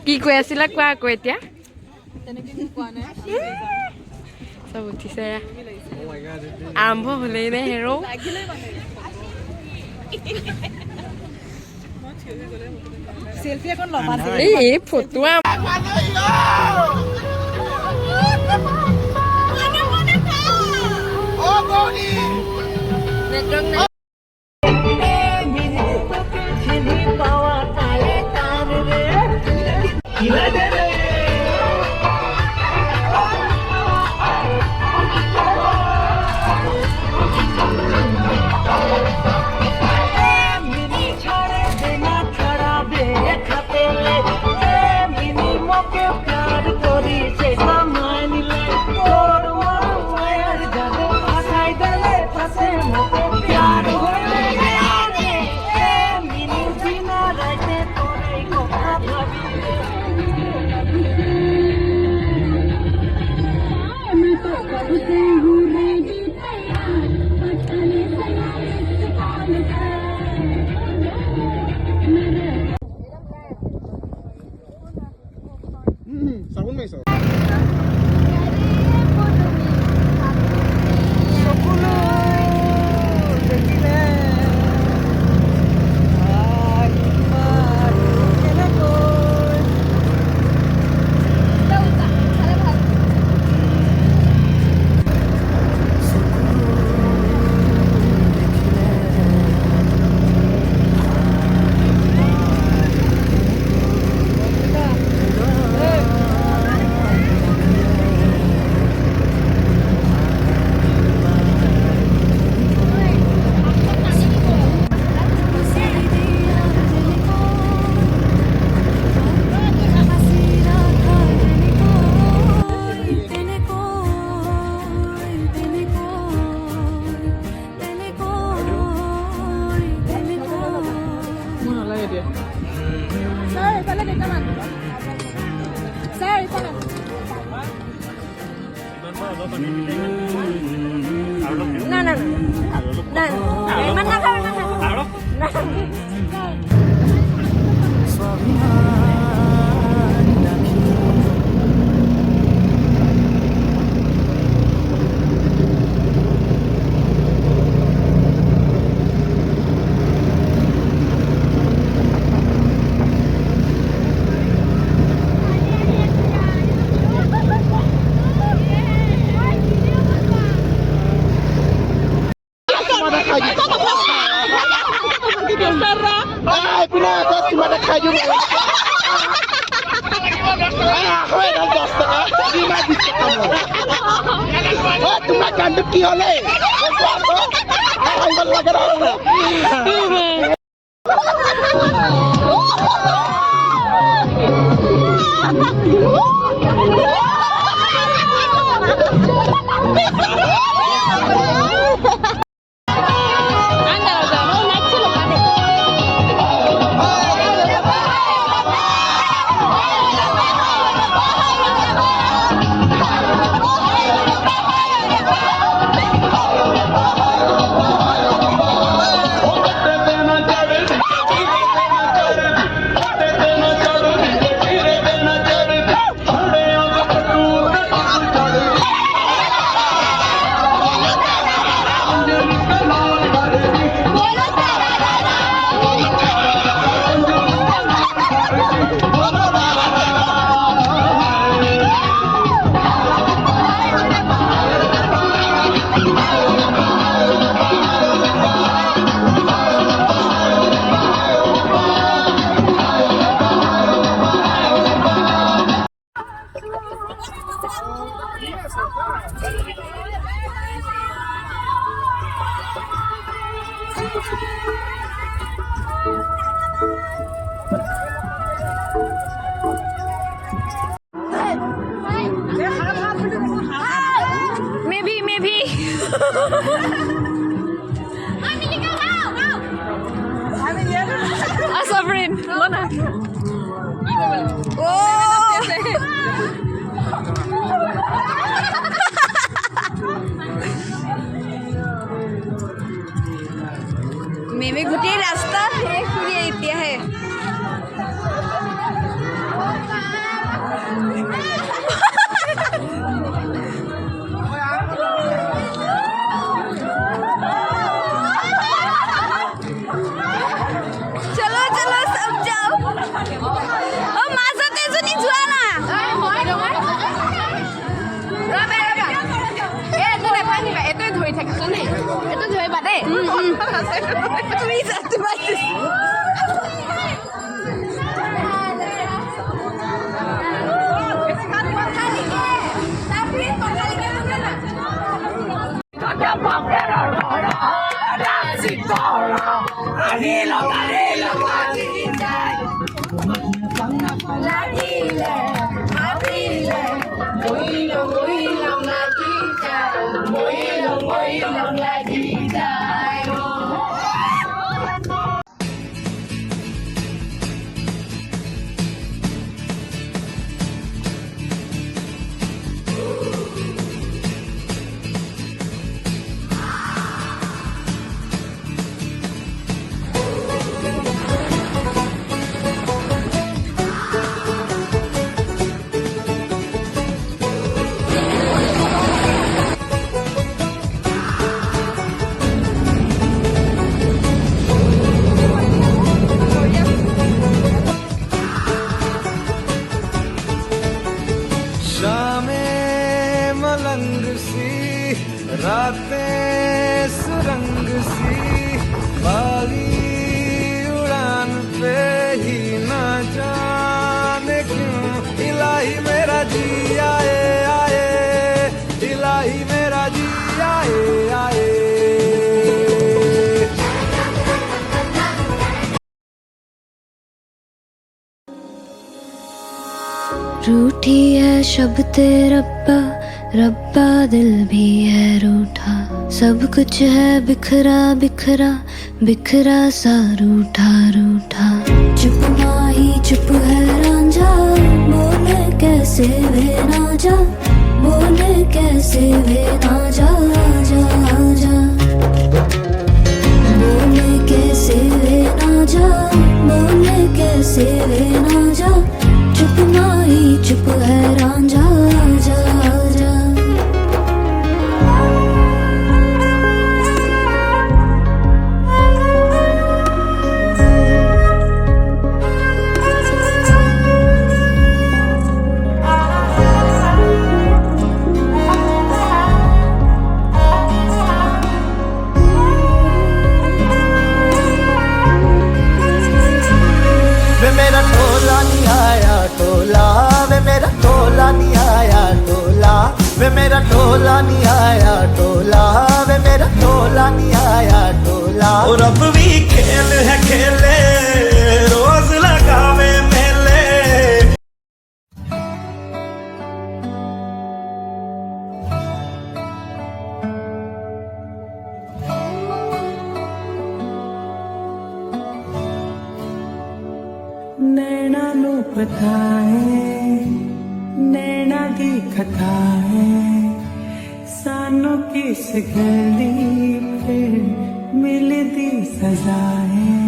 কি কৈ আছিলা কোৱা আকৌ এতিয়া চব উঠিছে আৰম্ভ হলেই নে হেৰো সেলফি এখন লবা এই photo sabun mai so Ay, pina ako cuma ada kayu. Aku ada dosa. Lima bisa kamu. Oh, tu makan deki oleh. Aku lagi orang. Maybe. Asafrin. लो ना ओ মেমে গোটেই ৰাস্তা শেষ কৰি এতিয়াহে रातें सुरंग सी बागी उड़ान पे ही ना जाने क्यों इलाही मेरा जी आए आए इलाही मेरा जी आए आए रूठी है शब्द रब्बा रब्बा दिल भी है रूठा सब कुछ है बिखरा बिखरा बिखरा सा रूठा रूठा चुप माही चुप है रांझा बोले कैसे वे ना जा बोले कैसे वे ना जा जा जा बोले कैसे वे ना जा बोले कैसे वे ना जा चुप माही चुप है रांझा जा जा मेरा टोला नहीं आया टोला वे मेरा टोला नहीं आया टोला वे मेरा टोला नहीं आया टोला वे मेरा टोला नहीं आया टोला और अब भी खेल है खेले रोज लगावे मेले नैना नु पता है नैना दी कथा है सानू किस गली पे मिलदी सजा है